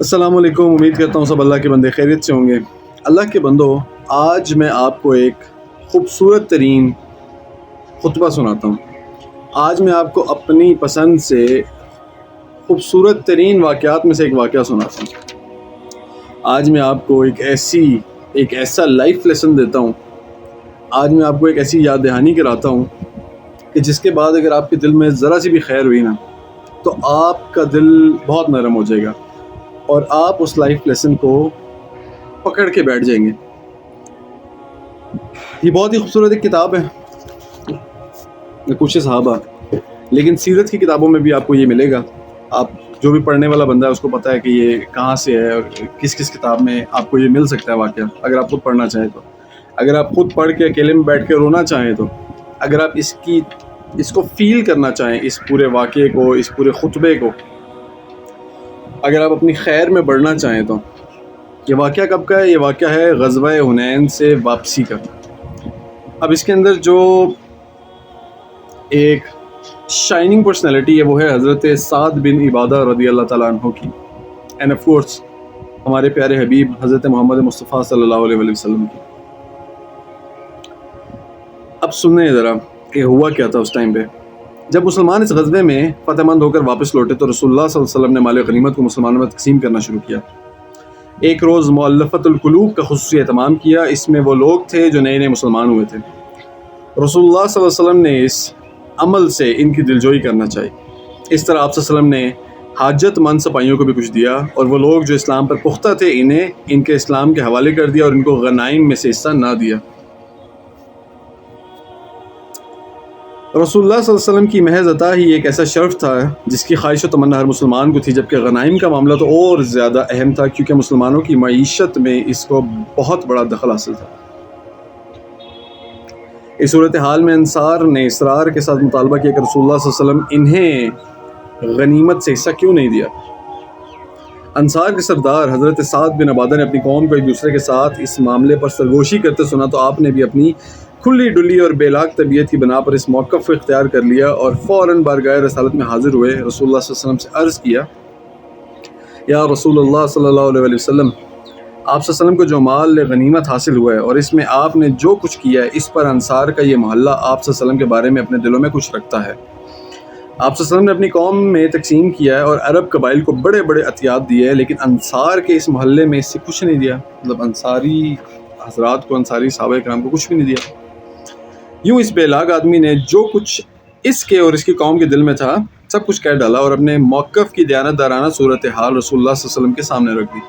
السلام علیکم. امید کرتا ہوں سب اللہ کے بندے خیریت سے ہوں گے. اللہ کے بندو، آج میں آپ کو ایک خوبصورت ترین خطبہ سناتا ہوں. آج میں آپ کو اپنی پسند سے خوبصورت ترین واقعات میں سے ایک واقعہ سناتا ہوں. آج میں آپ کو ایک ایسا لائف لیسن دیتا ہوں. آج میں آپ کو ایک ایسی یاد دہانی کراتا ہوں کہ جس کے بعد اگر آپ کے دل میں ذرا سی بھی خیر ہوئی نا تو آپ کا دل بہت نرم ہو جائے گا اور آپ اس لائف لیسن کو پکڑ کے بیٹھ جائیں گے. یہ بہت ہی خوبصورت ایک کتاب ہے، کچھ صحابہ، لیکن سیرت کی کتابوں میں بھی آپ کو یہ ملے گا. آپ جو بھی پڑھنے والا بندہ ہے اس کو پتہ ہے کہ یہ کہاں سے ہے اور کس کس کتاب میں آپ کو یہ مل سکتا ہے واقعہ، اگر آپ خود پڑھنا چاہیں تو. اگر آپ خود پڑھ کے اکیلے میں بیٹھ کے رونا چاہیں تو، اگر آپ اس کو فیل کرنا چاہیں، اس پورے واقعے کو، اس پورے خطبے کو، اگر آپ اپنی خیر میں بڑھنا چاہیں تو. یہ واقعہ کب کا ہے؟ یہ واقعہ ہے غزوہ حنین سے واپسی کا. اب اس کے اندر جو ایک شائننگ پرسنالٹی ہے وہ ہے حضرت سعد بن عبادہ رضی اللہ تعالیٰ عنہ کی، اینڈ آف کورس ہمارے پیارے حبیب حضرت محمد مصطفیٰ صلی اللہ علیہ وسلم کی. اب سنیں ذرا کہ ہوا کیا تھا اس ٹائم پہ. جب مسلمان اس غزوے میں فتح مند ہو کر واپس لوٹے تو رسول اللہ صلی اللہ علیہ وسلم نے مال غنیمت کو مسلمانوں میں تقسیم کرنا شروع کیا. ایک روز مؤلفۃ القلوب کا خصوصی اہتمام کیا. اس میں وہ لوگ تھے جو نئے مسلمان ہوئے تھے. رسول اللہ صلی اللہ علیہ وسلم نے اس عمل سے ان کی دلجوئی کرنا چاہی. اس طرح آپ صلی اللہ علیہ وسلم نے حاجت مند سپاہیوں کو بھی کچھ دیا، اور وہ لوگ جو اسلام پر پختہ تھے انہیں ان کے اسلام کے حوالے کر دیا اور ان کو غنائم میں سے حصہ نہ دیا. رسول اللہ صلی اللہ علیہ وسلم کی محض عطا ہی ایک ایسا شرف تھا جس کی خواہش و تمنا ہر مسلمان کو تھی، جبکہ غنائم کا معاملہ تو اور زیادہ اہم تھا کیونکہ مسلمانوں کی معیشت میں اس کو بہت بڑا دخل حاصل تھا. اس صورتحال میں انصار نے اصرار کے ساتھ مطالبہ کیا کہ رسول اللہ صلی اللہ علیہ وسلم انہیں غنیمت سے حصہ کیوں نہیں دیا. انصار کے سردار حضرت سعد بن عبادہ نے اپنی قوم کو ایک دوسرے کے ساتھ اس معاملے پر سرگوشی کرتے سنا تو آپ نے بھی اپنی کھلی ڈلی اور بے لاگ طبیعت کی بنا پر اس موقف کو اختیار کر لیا اور فوراً بارگاہ رسالت میں حاضر ہوئے. رسول اللہ صلی اللہ علیہ وسلم سے عرض کیا، یا رسول اللہ صلی اللہ علیہ وسلم، آپ صلی اللہ علیہ وسلم کو جو مال غنیمت حاصل ہوا ہے اور اس میں آپ نے جو کچھ کیا ہے، اس پر انصار کا یہ محلہ آپ صلی اللہ علیہ وسلم کے بارے میں اپنے دلوں میں کچھ رکھتا ہے. آپ صلی اللہ علیہ وسلم نے اپنی قوم میں تقسیم کیا ہے اور عرب قبائل کو بڑے بڑے عطیات دیے ہیں، لیکن انصار کے اس محلے میں اس سے کچھ نہیں دیا. مطلب انصاری حضرات کو، انصاری صحابہ کرام کو کچھ بھی نہیں دیا. یوں اس بے لاگ آدمی نے جو کچھ اس کے اور اس کی قوم کے دل میں تھا سب کچھ کہہ ڈالا اور اپنے موقف کی دیانتدارانہ صورتحال رسول اللہ صلی اللہ علیہ وسلم کے سامنے رکھ دی.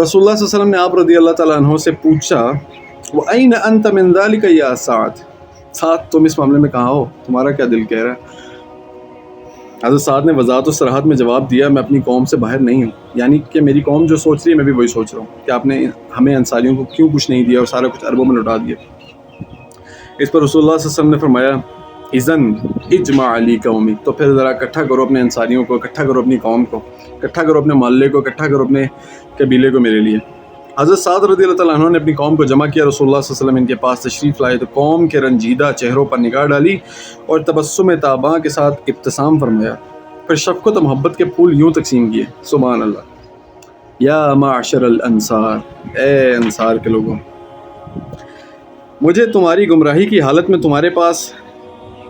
رسول اللہ صلی اللہ علیہ وسلم نے آپ رضی اللہ تعالیٰ عنہ سے پوچھا، وَأَيْنَ أَنْتَ مِنْ ذَلِكَ يَا سعد، سعد تم اس معاملے میں کہاں ہو؟ تمہارا کیا دل کہہ رہا ہے؟ حضرت سعد نے وضاحت و صراحت میں جواب دیا، میں اپنی قوم سے باہر نہیں ہوں. یعنی کہ میری قوم جو سوچ رہی ہے میں بھی وہی سوچ رہا ہوں کہ آپ نے ہمیں انصاریوں کو کیوں کچھ نہیں دیا اور سارا کچھ عربوں میں لوٹا دیا. اس پر رسول اللہ صلی اللہ علیہ وسلم نے فرمایا، اذن اجمع علی قومی، تو پھر ذرا اکٹھا کرو اپنے انصاریوں کو، اکٹھا کرو اپنی قوم کو، اکٹھا کرو اپنے محلے کو، اکٹھا کرو اپنے قبیلے کو میرے لیے. حضرت سعد رضی اللہ تعالیٰ عنہ نے اپنی قوم کو جمع کیا. رسول اللہ صلی اللہ علیہ وسلم ان کے پاس تشریف لائے تو قوم کے رنجیدہ چہروں پر نگاہ ڈالی اور تبسم تاباں کے ساتھ ابتسام فرمایا. پھر شفقت و محبت کے پھول یوں تقسیم کیے. سبحان اللہ. یا معشر الانصار، اے انصار کے لوگوں، مجھے تمہاری گمراہی کی حالت میں تمہارے پاس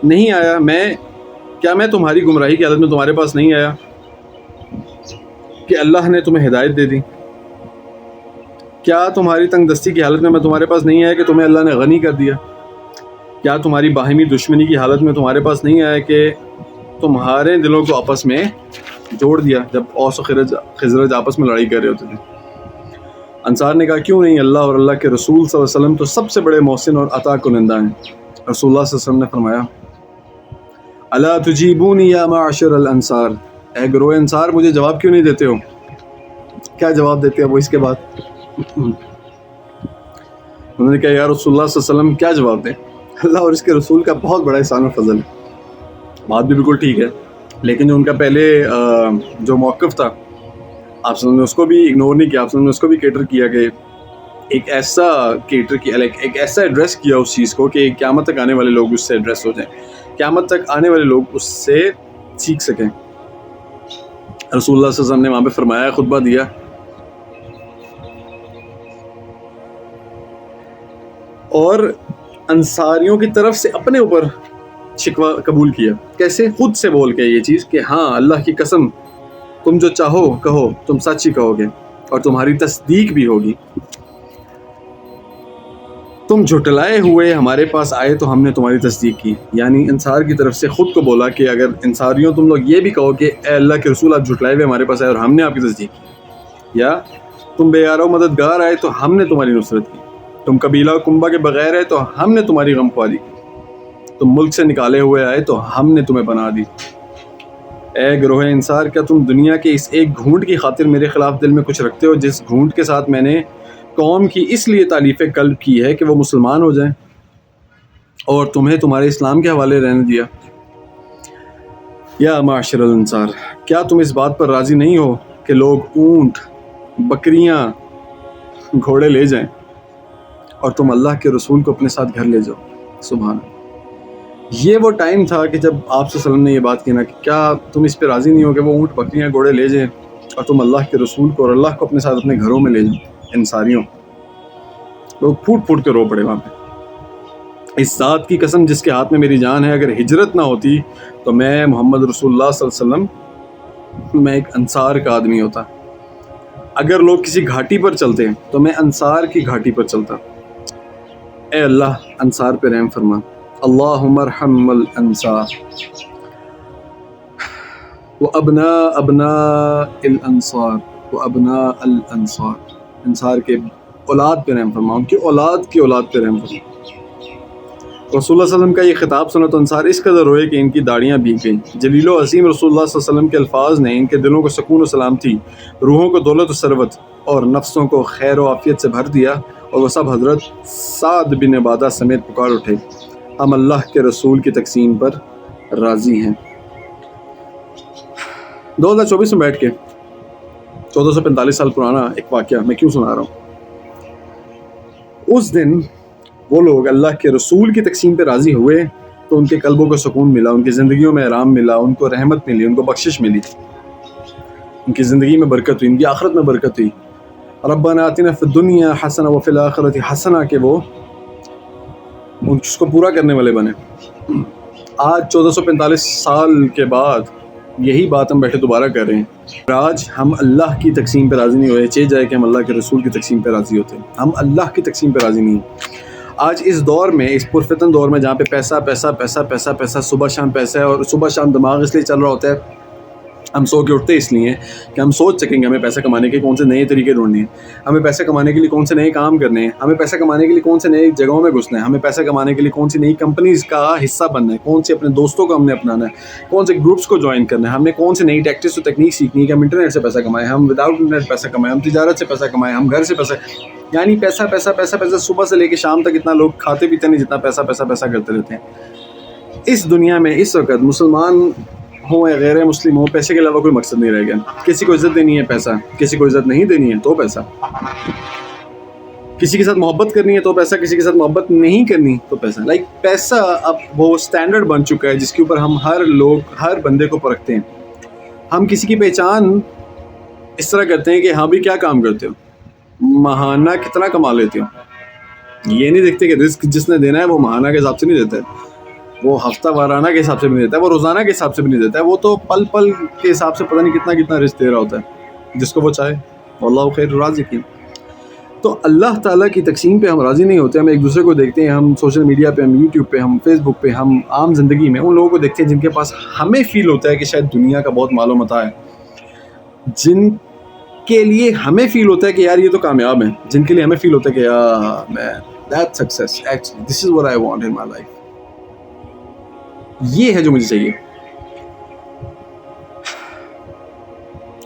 نہیں آیا. میں تمہاری گمراہی کی حالت میں تمہارے پاس نہیں آیا کہ اللہ نے تمہیں ہدایت دے دی؟ کیا تمہاری تنگ دستی کی حالت میں تمہارے پاس نہیں آیا کہ تمہیں اللہ نے غنی کر دیا؟ کیا تمہاری باہمی دشمنی کی حالت میں تمہارے پاس نہیں آیا کہ تمہارے دلوں کو آپس میں جوڑ دیا جب اوس و خزرج آپس میں لڑائی کر رہے ہوتے تھے؟ انصار نے کہا، کیوں نہیں، اللہ اور اللہ کے رسول صلی اللہ علیہ وسلم تو سب سے بڑے محسن اور عطا کنندہ ہیں. رسول اللہ صلی اللہ علیہ وسلم نے فرمایا، الا تجیبونی یا معاشر الانصار، اے گروہ انصار مجھے جواب کیوں نہیں دیتے ہو؟ کیا جواب دیتے ہیں وہ اس کے بعد؟ انہوں نے کہا، یا رسول اللہ صلی اللہ علیہ وسلم کیا جواب دیں؟ اللہ اور اس کے رسول کا بہت بڑا احسان و فضل ہے. بات بھی بالکل ٹھیک ہے، لیکن جو ان کا پہلے جو موقف تھا آپ نے اس کو بھی اگنور نہیں کیا. آپ نے اس کو بھی کیٹر کیا کہ ایک ایسا کیٹر کیا، ایک ایسا ایڈریس کیا اس چیز کو کہ قیامت تک آنے والے لوگ اس سے ایڈریس ہو جائیں، قیامت تک آنے والے لوگ اس سے سیکھ سکیں. رسول اللہ صلی اللہ علیہ وسلم نے وہاں پہ فرمایا، خطبہ دیا، اور انصاریوں کی طرف سے اپنے اوپر شکوہ قبول کیا. کیسے؟ خود سے بول کے یہ چیز کہ ہاں اللہ کی قسم تم جو چاہو کہو، تم سچ ہی کہو گے اور تمہاری تصدیق بھی ہوگی. تم جھٹلائے ہوئے ہمارے پاس آئے تو ہم نے تمہاری تصدیق کی. یعنی انصار کی طرف سے خود کو بولا کہ اگر انصاریوں تم لوگ یہ بھی کہو کہ اے اللہ کے رسول آپ جھٹلائے ہوئے ہمارے پاس آئے اور ہم نے آپ کی تصدیق کی، یا تم بے یارو مددگار آئے تو ہم نے تمہاری نصرت کی، تم قبیلہ کنبہ کے بغیر آئے تو ہم نے تمہاری غمخواری کی، تم ملک سے نکالے ہوئے آئے تو ہم نے تمہیں پناہ دی. اے گروہ انصار، کیا تم دنیا کے اس ایک گھونٹ کی خاطر میرے خلاف دل میں کچھ رکھتے ہو جس گھونٹ کے ساتھ میں نے قوم کی اس لیے تعلیف قلب کی ہے کہ وہ مسلمان ہو جائیں اور تمہیں تمہارے اسلام کے حوالے رہنے دیا؟ یا معاشر الانصار، کیا تم اس بات پر راضی نہیں ہو کہ لوگ اونٹ، بکریاں، گھوڑے لے جائیں اور تم اللہ کے رسول کو اپنے ساتھ گھر لے جاؤ؟ سبحان اللہ. یہ وہ ٹائم تھا کہ جب آپ صلی اللہ علیہ وسلم نے یہ بات کی نا کہ کیا تم اس پہ راضی نہیں ہو کہ وہ اونٹ، بکریاں، گھوڑے لے جائیں اور تم اللہ کے رسول کو اور اللہ کو اپنے ساتھ اپنے گھروں میں لے جاؤ؟ انصاریوں لوگ پھوٹ پھوٹ کے رو پڑے وہاں پہ. اس ذات کی قسم جس کے ہاتھ میں میری جان ہے، اگر ہجرت نہ ہوتی تو میں محمد رسول اللہ صلی اللہ علیہ وسلم میں ایک انصار کا آدمی ہوتا. اگر لوگ کسی گھاٹی پر چلتے تو میں انصار کی گھاٹی پر چلتا. اے اللہ انصار پہ رحم فرما. اللہم ارحم الانصار وابناء الانصار وابناء الانصار. انصار کے اولاد پہ رحم فرما، ان کی اولاد کی اولاد پہ رحم فرما. رسول اللہ صلی اللہ علیہ وسلم کا یہ خطاب سنا تو انصار اس قدر روئے کہ ان کی داڑیاں بھیگ گئیں. جلیل و عظیم رسول اللہ صلی اللہ علیہ وسلم کے الفاظ نے ان کے دلوں کو سکون و سلامتی، روحوں کو دولت و ثروت اور نفسوں کو خیر و عافیت سے بھر دیا، اور وہ سب حضرت سعد بن عبادہ سمیت پکار اٹھے، ہم اللہ کے رسول کی تقسیم پر راضی ہیں. 2024 میں بیٹھ کے 1445 سال پرانا ایک واقعہ میں کیوں سنا رہا ہوں. اس دن وہ لوگ اللہ کے رسول کی تقسیم پہ راضی ہوئے تو ان کے قلبوں کو سکون ملا، ان کی زندگیوں میں آرام ملا، ان کو رحمت ملی، ان کو بخشش ملی، ان کی زندگی میں برکت ہوئی، ان کی آخرت میں برکت ہوئی. ربنا آتنا فی الدنیا حسنہ وفی الآخرۃ حسنہ کہ وہ اس کو پورا کرنے والے بنے. آج 1445 سال کے بعد یہی بات ہم بیٹھے دوبارہ کر رہے ہیں. آج ہم اللہ کی تقسیم پہ راضی نہیں ہوئے، چاہے جائے کہ ہم اللہ کے رسول کی تقسیم پہ راضی ہوتے. ہم اللہ کی تقسیم پہ راضی نہیں. آج اس دور میں، اس پرفتن دور میں جہاں پہ پیسہ پیسہ پیسہ پیسہ پیسہ صبح شام پیسہ ہے، اور صبح شام دماغ اس لیے چل رہا ہوتا ہے، ہم سو کے اٹھتے اس لیے کہ ہم سوچ سکیں گے ہمیں پیسہ کمانے کے کون سے نئے طریقے ڈھونڈنے ہیں، ہمیں پیسہ کمانے کے لیے کون سے نئے کام کرنے ہیں، ہمیں پیسہ کمانے کے لیے کون سے نئے جگہوں میں گھسنا ہے، ہمیں پیسہ کمانے کے لیے کون سی نئی کمپنیز کا حصہ بننا ہے، کون سے اپنے دوستوں کو ہم نے اپنانا ہے، کون سے گروپس کو جوائن کرنا ہے، ہم نے کون سے نئی ٹیکٹکس و تکنیک سیکھنی ہے کہ ہم انٹرنیٹ سے پیسہ کمائیں، ہم وداؤٹ انٹرنیٹ پیسہ کمائیں، ہم تجارت سے پیسہ کمائیں، ہم گھر سے پیسہ. یعنی پیسہ پیسہ پیسہ پیسہ صبح سے لے کے شام تک اتنا لوگ کھاتے پیتے نہیں جتنا پیسہ پیسہ پیسہ کرتے رہتے ہیں. اس دنیا میں اس وقت مسلمان ہوں یا غیر مسلم ہوں، پیسے کے علاوہ کوئی مقصد نہیں رہ گیا. کسی کو عزت دینی ہے پیسہ، کسی کو عزت نہیں دینی ہے تو پیسہ، کسی کے ساتھ محبت کرنی ہے تو پیسہ، کسی کے ساتھ محبت نہیں کرنی تو پیسہ. پیسہ اب وہ اسٹینڈرڈ بن چکا ہے جس کے اوپر ہم ہر بندے کو پرکھتے ہیں. ہم کسی کی پہچان اس طرح کرتے ہیں کہ ہاں بھی کیا کام کرتے ہو، ماہانہ کتنا کما لیتے ہو. یہ نہیں دیکھتے کہ رزق جس نے دینا ہے وہ ماہانہ کے حساب سے نہیں دیتا ہے، وہ ہفتہ وارانہ کے حساب سے بھی نہیں دیتا ہے، وہ روزانہ کے حساب سے بھی نہیں دیتا ہے، وہ تو پل پل کے حساب سے پتہ نہیں کتنا کتنا رزق دے رہا ہوتا ہے جس کو وہ چاہے. واللہ خیر الرازقین. تو اللہ تعالیٰ کی تقسیم پہ ہم راضی نہیں ہوتے. ہم ایک دوسرے کو دیکھتے ہیں، ہم سوشل میڈیا پہ، ہم یوٹیوب پہ، ہم فیس بک پہ، ہم عام زندگی میں ان لوگوں کو دیکھتے ہیں جن کے پاس ہمیں فیل ہوتا ہے کہ شاید دنیا کا بہت مال و متاع ہے، جن کے لیے ہمیں فیل ہوتا ہے کہ یار یہ تو کامیاب ہیں، جن کے لیے ہمیں فیل ہوتا ہے کہ یار mean that success actually this is what I want in my life. یہ ہے جو مجھے چاہیے.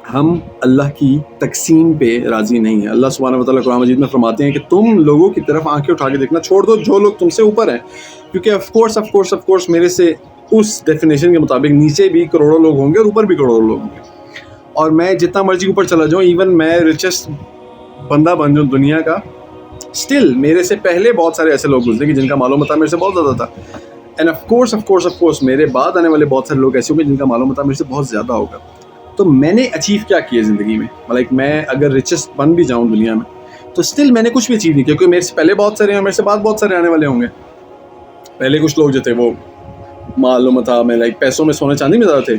ہم اللہ کی تقسیم پہ راضی نہیں ہیں. اللہ سبحانہ و تعالیٰ قرآن مجید میں فرماتے ہیں کہ تم لوگوں کی طرف آنکھیں اٹھا کے دیکھنا چھوڑ دو جو لوگ تم سے اوپر ہیں، کیونکہ آف کورس میرے سے اس ڈیفینیشن کے مطابق نیچے بھی کروڑوں لوگ ہوں گے اور اوپر بھی کروڑوں لوگ ہوں گے. اور میں جتنا مرضی اوپر چلا جاؤں، ایون میں ریچسٹ بندہ بن جاؤں دنیا کا، اسٹل میرے سے پہلے بہت سارے ایسے لوگ گزرے کہ جن کا مال و متاع میرے سے بہت زیادہ تھا. اینڈ آف کورس میرے بعد آنے والے بہت سارے لوگ ایسے ہوں گے جن کا مال و متاع میرے سے بہت زیادہ ہوگا. تو میں نے اچیو کیا کیا زندگی میں. لائک میں اگر ریچسٹ بن بھی جاؤں دنیا میں تو اسٹل میں نے کچھ بھی اچیو نہیں کیا, کیونکہ میرے سے پہلے بہت سارے ہیں, میرے سے بعد بہت سارے آنے والے ہوں گے. پہلے کچھ لوگ جو تھے وہ معلوم تھا میں لائک پیسوں میں سونے چاندی میں زیادہ تھے,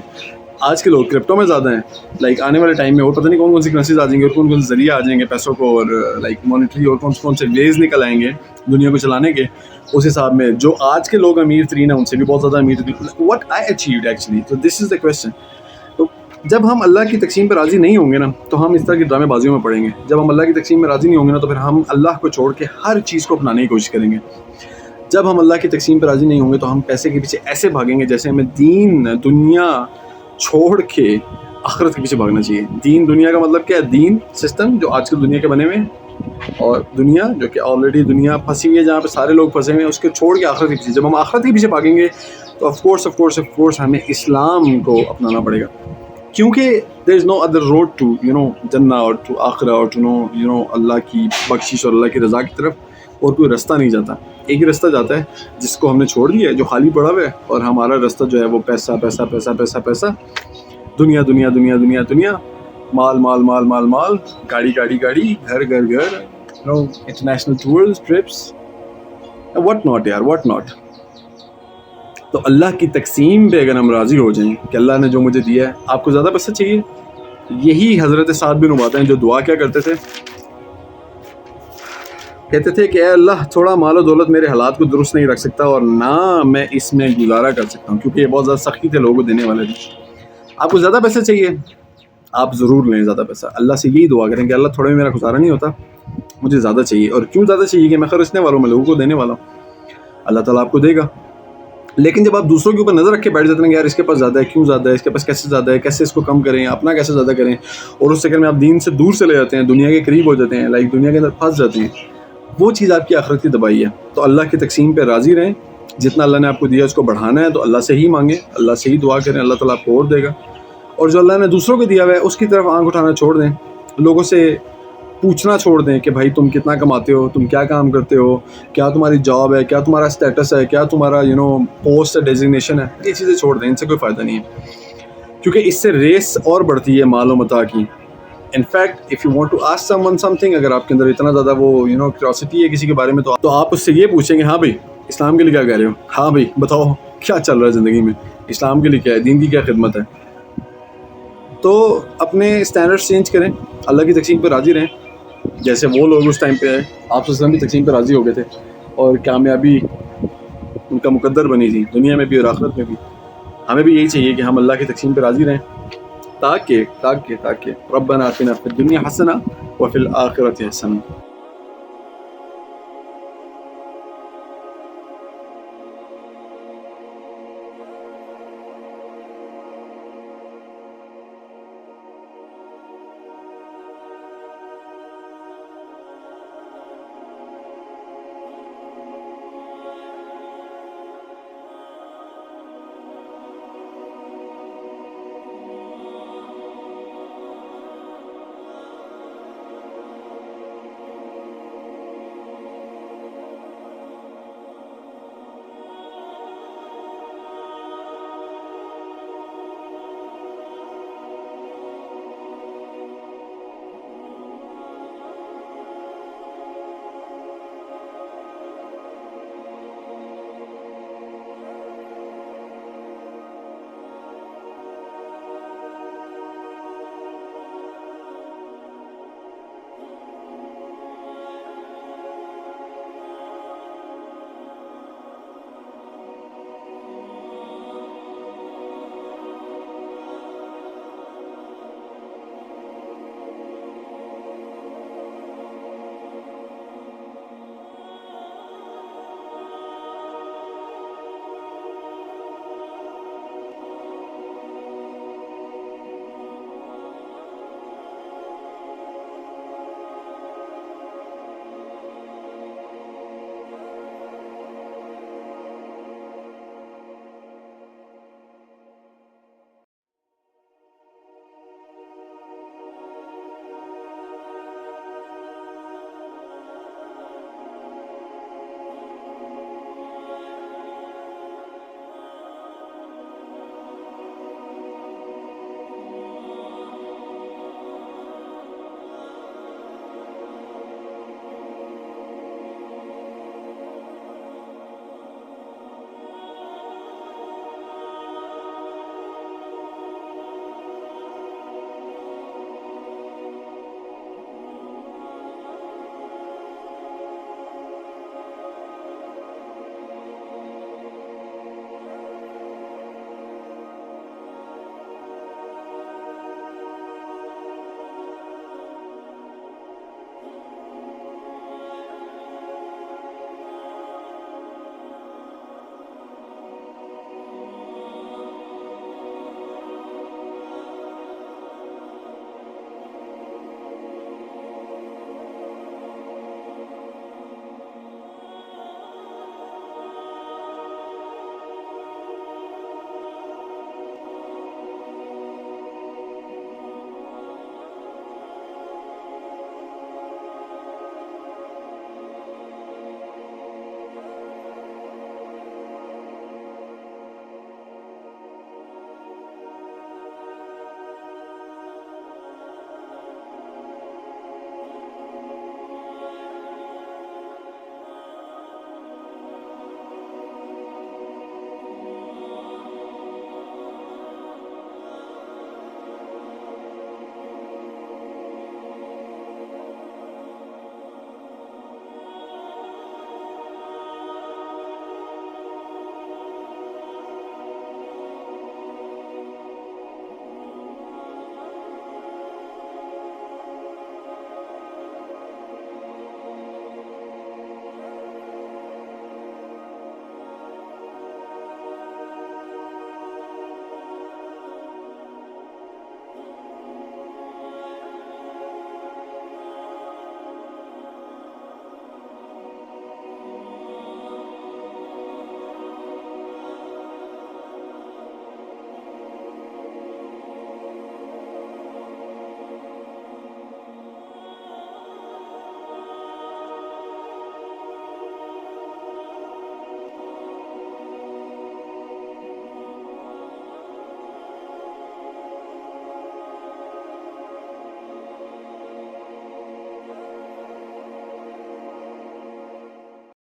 آج کے لوگ کرپٹو میں زیادہ ہیں. لائک آنے والے ٹائم میں اور پتہ نہیں کون کون سی کرنسیز آ جائیں گے اور کون کون سے ذریعے آ جائیں گے پیسوں کو, اور لائک مانیٹری اور کون سے ویز نکل آئیں گے دنیا کو چلانے کے. اس حساب میں جو آج کے لوگ امیر ترین ہیں ان سے بھی بہت زیادہ امیر تھے. واٹ آئی اچیوڈ ایکچولی, تو دس از دا کویسچن. تو جب ہم اللہ کی تقسیم پہ راضی نہیں ہوں گے نا تو ہم اس طرح کی ڈرامے بازیوں میں پڑیں گے. جب ہم اللہ کی تقسیم میں راضی نہیں ہوں گے نا تو پھر ہم اللہ کو چھوڑ کے ہر چیز کو اپنانے کی کوشش کریں گے. جب ہم اللہ کی تقسیم پہ راضی نہیں ہوں گے تو ہم پیسے کے پیچھے ایسے بھاگیں گے جیسے ہمیں دین دنیا چھوڑ کے آخرت کے پیچھے بھاگنا چاہیے. دین دنیا کا مطلب کیا ہے؟ دین سسٹم جو آج کل دنیا کے بنے ہوئے ہیں, اور دنیا جو کہ آلریڈی دنیا پھنسی ہوئی ہے جہاں پہ سارے لوگ پھنسے ہوئے ہیں, اس کے چھوڑ کے آخرت کے پیچھے. جب ہم آخرت کے پیچھے بھاگیں گے تو آف کورس ہمیں اسلام کو اپنانا پڑے گا, کیونکہ دیر از نو ادر روڈ ٹو جنہ اور ٹو آخرہ اور ٹو اللہ کی بخشش اور اللہ کی رضا کی طرف. اور کوئی رستہ نہیں جاتا, ایک ہی رستہ جاتا ہے جس کو ہم نے چھوڑ دیا ہے, جو خالی پڑا ہوا ہے. اور ہمارا رستہ جو ہے وہ پیسہ پیسہ پیسہ پیسہ پیسہ, دنیا دنیا دنیا دنیا دنیا, مال مال مال مال مال, گاڑی گاڑی گاڑی, گھر گھر گھر, international tours, trips, what not یار, واٹ ناٹ. تو اللہ کی تقسیم پہ اگر ہم راضی ہو جائیں کہ اللہ نے جو مجھے دیا ہے, آپ کو زیادہ پیسہ چاہیے, یہی حضرت سعد بن عبادہ ہیں جو دعا کیا کرتے تھے, کہتے تھے کہ اے اللہ تھوڑا مال و دولت میرے حالات کو درست نہیں رکھ سکتا اور نہ میں اس میں گزارا کر سکتا ہوں, کیونکہ یہ بہت زیادہ سختی تھے لوگوں کو دینے والے تھے. آپ کو زیادہ پیسے چاہیے, آپ ضرور لیں زیادہ پیسہ. اللہ سے یہی دعا کریں کہ اللہ تھوڑے میں میرا گزارا نہیں ہوتا, مجھے زیادہ چاہیے. اور کیوں زیادہ چاہیے؟ کہ میں خرچنے والا ہوں, میں لوگوں کو دینے والا ہوں, اللہ تعالیٰ آپ کو دے گا. لیکن جب آپ دوسروں کے اوپر نظر رکھ کے بیٹھ جاتے ہیں کہ یار اس کے پاس زیادہ ہے, کیوں زیادہ ہے, اس کے پاس کیسے زیادہ ہے, کیسے اس کو کم کریں, اپنا کیسے زیادہ کریں, اور اس چکر میں آپ دین سے دور چلے جاتے ہیں, دنیا کے قریب ہو جاتے ہیں, لائک دنیا کے اندر پھنس جاتے ہیں. وہ چیز آپ کی آخرت کی تباہی ہے. تو اللہ کی تقسیم پہ راضی رہیں, جتنا اللہ نے آپ کو دیا اس کو بڑھانا ہے تو اللہ سے ہی مانگیں, اللہ سے ہی دعا کریں, اللہ تعالیٰ آپ کو اور دے گا. اور جو اللہ نے دوسروں کو دیا ہوا ہے اس کی طرف آنکھ اٹھانا چھوڑ دیں, لوگوں سے پوچھنا چھوڑ دیں کہ بھائی تم کتنا کماتے ہو, تم کیا کام کرتے ہو, کیا تمہاری جاب ہے, کیا تمہارا اسٹیٹس ہے, کیا تمہارا پوسٹ ڈیزگنیشن ہے. یہ چیزیں چھوڑ دیں, ان سے کوئی فائدہ نہیں ہے, کیونکہ اس سے ریس اور بڑھتی ہے مال و متاع کی. In fact if you want to ask someone something, اگر آپ کے اندر اتنا زیادہ وہ کیوریوسٹی ہے کسی کے بارے میں تو آپ اس سے یہ پوچھیں گے ہاں بھائی اسلام کے لیے کیا کہہ رہے ہو, ہاں بھائی بتاؤ کیا چل رہا ہے زندگی میں, اسلام کے لیے کیا ہے, دین کی کیا خدمت ہے. تو اپنے اسٹینڈرڈس چینج کریں, اللہ کی تقسیم پہ راضی رہیں, جیسے وہ لوگ اس ٹائم پہ آپ صلی اللہ علیہ وسلم کی تقسیم پہ راضی ہو گئے تھے اور کامیابی ان کا مقدر بنی تھی دنیا میں بھی اور آخرت میں بھی. ہمیں بھی یہی چاہیے کہ ہم اللہ کی تقسیم پہ راضی رہیں, تاکہ ربنا آتنا فی الدنیا حسنہ وفی الآخرۃ حسنہ.